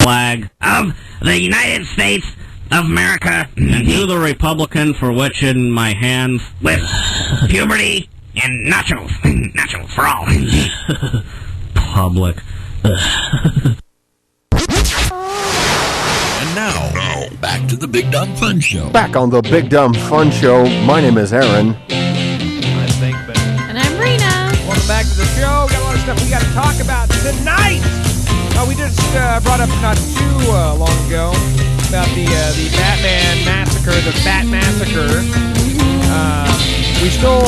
flag of the United States of America, and to the Republican for which in my hands with puberty and nachos, nachos for all. Public. And now, back to the Big Dumb Fun Show. Back on the Big Dumb Fun Show. My name is Aaron. I think, but... And I'm Rena. Welcome back to the show. Got a lot of stuff we got to talk about tonight. We just brought up not too long ago about the Batman Massacre, the Bat Massacre. We still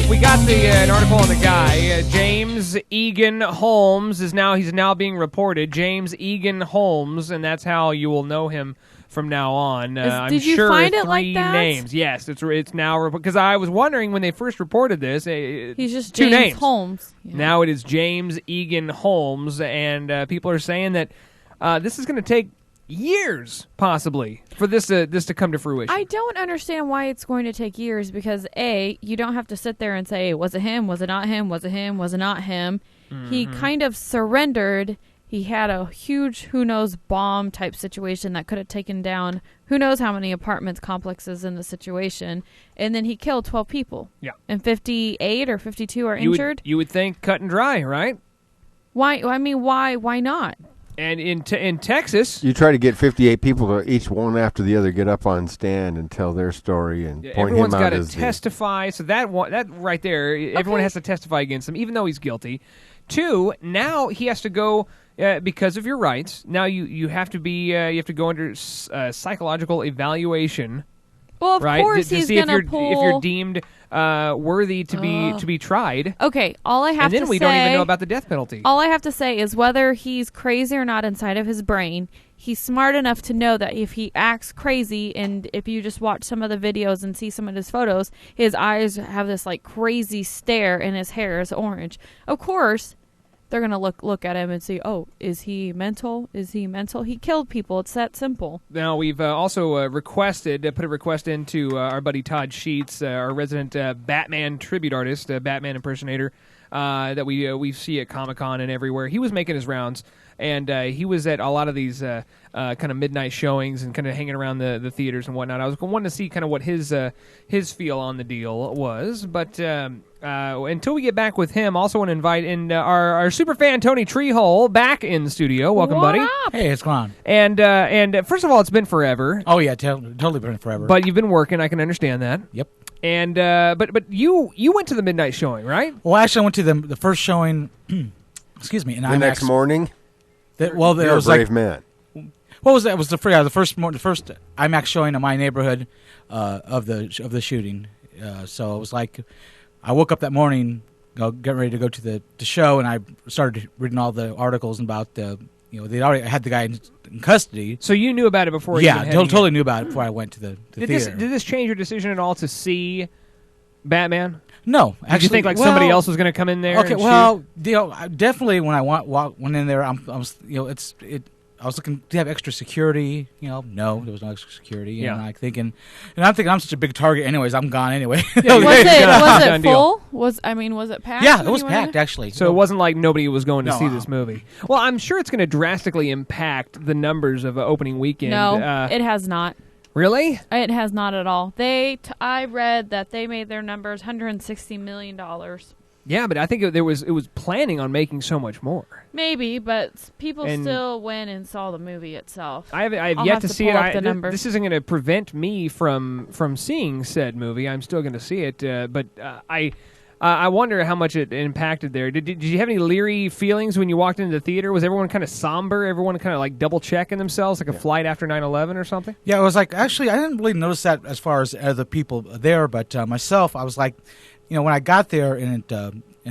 we got an article on the guy. James Eagan Holmes he's now being reported. James Eagan Holmes, and that's how you will know him from now on. Did you find it like that? Names. Yes, it's now because I was wondering when they first reported this. He's just two James names. Holmes. Yeah. Now it is James Eagan Holmes, and people are saying that this is going to take years, possibly, for this to come to fruition. I don't understand why it's going to take years because, A, you don't have to sit there and say, was it him, was it not him, was it him, was it not him? Mm-hmm. He kind of surrendered. He had a huge, who knows, bomb type situation that could have taken down who knows how many apartment complexes in the situation. And then he killed 12 people. Yeah. And 58 or 52 are injured. You would think cut and dry, right? Why? I mean, why not? And in Texas... You try to get 58 people to each one after the other get up on stand and tell their story and point him out as... Everyone's got to testify. So that right there, everyone has to testify against him, even though he's guilty. 2, now he has to go... because of your rights, now you have to be you have to go under psychological evaluation. Well, of right? course to he's see going to pull... if you're deemed worthy to be tried. Okay, all I have to say... And then we don't even know about the death penalty. All I have to say is whether he's crazy or not inside of his brain, he's smart enough to know that if he acts crazy, and if you just watch some of the videos and see some of his photos, his eyes have this like crazy stare and his hair is orange. Of course... They're going to look at him and see, oh, is he mental? Is he mental? He killed people. It's that simple. Now, we've also put a request into our buddy Todd Sheets, our resident Batman tribute artist, Batman impersonator, that we see at Comic-Con and everywhere. He was making his rounds, and he was at a lot of these kind of midnight showings and kind of hanging around the theaters and whatnot. I was wanting to see kind of what his feel on the deal was, but... until we get back with him, also want to invite in our super fan Tony Treehole back in the studio. Welcome, what buddy. Up? Hey, it's gone. And first of all, it's been forever. Oh yeah, totally been forever. But you've been working. I can understand that. Yep. And but you went to the midnight showing, right? Well, actually, I went to the first showing. Excuse me. In the IMAX. Next morning. You're a brave man. What was that? It was the first IMAX showing in my neighborhood of the shooting. So it was like. I woke up that morning, getting ready to go to the show, and I started reading all the articles about they already had the guy in custody. So you knew about it before? Yeah, totally knew about it before I went to the theater. Did this change your decision at all to see Batman? No, actually. Did you think somebody else was going to come in there? Okay, well, definitely when I went in there, I was looking to have extra security. No, there was no extra security. Yeah. And I'm thinking I'm such a big target. Anyways, I'm gone anyway. Yeah, was it full? Was it packed? Yeah, it was packed actually. So it wasn't like nobody was going to see this movie. Well, I'm sure it's going to drastically impact the numbers of opening weekend. No, it has not. Really? It has not at all. I read that they made their numbers $160 million. Yeah, but I think it was planning on making so much more. Maybe, but people still went and saw the movie itself. I have yet to see it. This isn't going to prevent me from seeing said movie. I'm still going to see it, but I wonder how much it impacted there. Did you have any leery feelings when you walked into the theater? Was everyone kind of somber? Everyone kind of like double checking themselves, like a flight after 9/11 or something? Yeah, it was like actually I didn't really notice that as far as other people there, but myself, I was like. When I got there and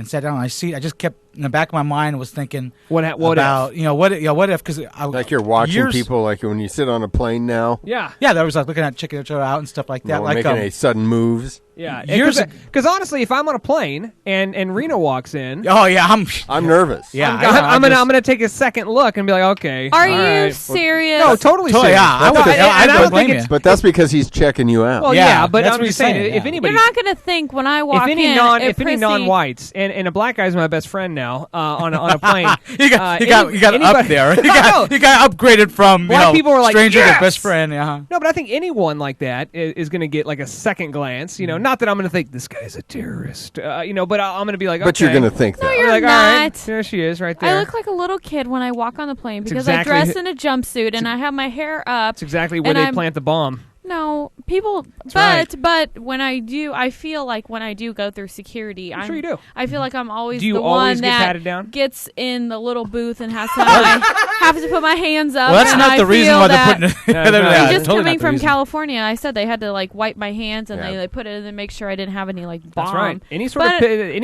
sat down on my seat, I just kept in the back of my mind was thinking what about if? What if? Because like you're watching people like when you sit on a plane now. Yeah, that was like looking at checking each other out and stuff like that. Like making any sudden moves. Yeah, Years because honestly, if I'm on a plane and Reno walks in, Oh yeah, I'm nervous. yeah. I'm gonna take a second look and be like, okay, Are all you right. serious? No, totally Totally, serious. yeah, I No, would- and I don't don't think blame it's- you. But that's because he's checking you out. Well, Yeah, but that's I'm what just he's saying, saying, if yeah. anybody, You're not gonna think when I walk if any in. if any non-whites and a black guy's my best friend now on a plane, he got anybody- up there. He No. got upgraded from Black people were like, stranger "Yes!" to best friend. Yeah. No, but I think anyone like that is going to get like a second glance. Not that I'm going to think this guy's a terrorist. But I'm going to be like, But okay. you're going to think that. No, you're like, all right, not. there she is, right there. I look like a little kid when I walk on the plane because exactly- I dress in a jumpsuit and I have my hair up. That's exactly where and they I'm- plant the bomb. No, people. right. But when I do, I feel like when I do go through security, I'm sure you do. I feel like I'm always Do you the always one get that patted down? gets in the little booth and has to have to put my hands up. Well, that's and not I the reason feel why that- they're putting it. No, it's not. Yeah, just totally coming not the from reason. California, I said they had to like wipe my hands and Yeah. they put it in and make sure I didn't have any like bomb. That's right. Any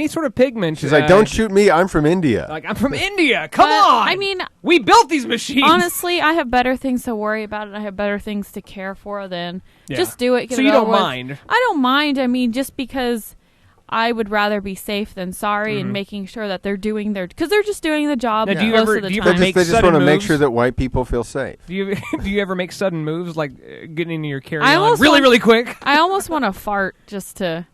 sort of pigment. She's like, don't shoot me. I'm from India. Like, I'm from India. Come But, on. I mean, we built these machines. honestly, I have better things to worry about and I have better things to care for than just do it. Get So it you over don't with. mind? I don't mind. I mean, just because I would rather be safe than sorry and making sure that they're doing because they're just doing the job Now, do you most ever- of the do you time. ever make They just sudden want to make moves? sure that white people feel safe. Do you ever make sudden moves like getting into your I carry-on almost really want- really quick? I almost want to fart just to.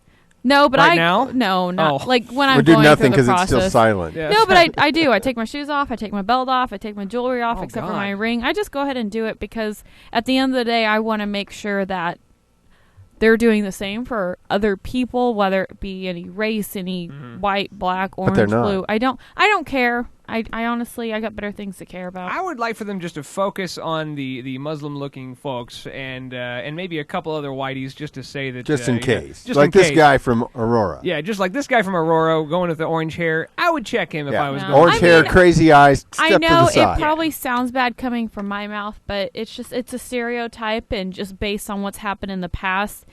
No, but Right now? No, not Oh. like when I'm Or do going nothing through the because it's process. still silent. Yeah. No, but I do. I take my shoes off. I take my belt off. I take my jewelry off, Oh, except for God. my ring. I just go ahead and do it because at the end of the day, I want to make sure that they're doing the same for other people, whether it be any race, any white, black, orange, they're not. blue. I don't care. I honestly, I got better things to care about. I would like for them just to focus on the Muslim-looking folks and maybe a couple other whiteys just to say that Just in case. just like in this case. guy from Aurora. Yeah, just like this guy from Aurora going with the orange hair. I would check him if Yeah. I was No. going. Orange I hair, mean, crazy eyes, step I to know the side. it probably sounds bad coming from my mouth, but it's a stereotype, and just based on what's happened in the past,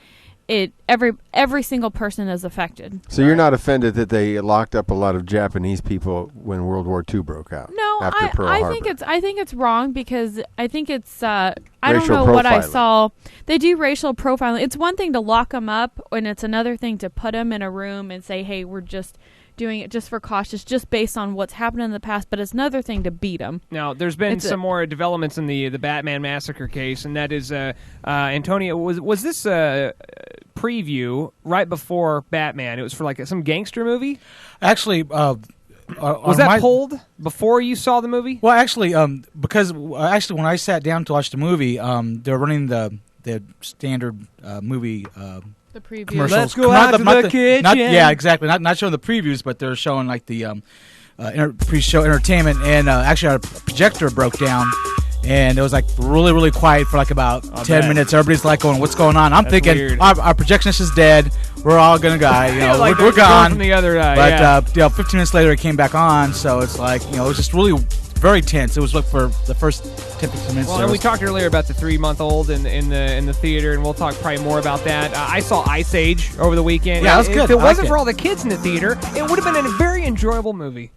every single person is affected. So you're not offended that they locked up a lot of Japanese people when World War II broke out? No, after Pearl I Harbor. think it's wrong because I think it's I don't Racial know what I profiling. saw. They do racial profiling. It's one thing to lock them up, and it's another thing to put them in a room and say, "Hey, we're just doing it just for cautious, just based on what's happened in the past." But it's another thing to beat them. Now, there's been some more developments in the Batman Massacre case, and that is, Antonio, was this preview right before Batman? It was for like some gangster movie? Actually, Was that pulled before you saw the movie? Well, actually, because when I sat down to watch the movie, they're running the standard movie The preview. commercials. Let's go out to the kitchen. Yeah, exactly. Not showing the previews, but they're showing like the pre-show entertainment. And actually, our projector broke down, and it was like really, really quiet for like about 10 bet. minutes. Everybody's like going, "What's going on?" I'm That's thinking weird. our projectionist is dead. We're all gonna die. You know, Like we're they're going gone. from the other But 15 minutes later, it came back on. So it's like it was just really very tense. It was like for the first 10-15 minutes. Well, there and we was- talked earlier about the 3-month-old in the theater, and we'll talk probably more about that. I saw Ice Age over the weekend. Yeah, that was good. If it I liked wasn't it. for all the kids in the theater, it would have been a very enjoyable movie.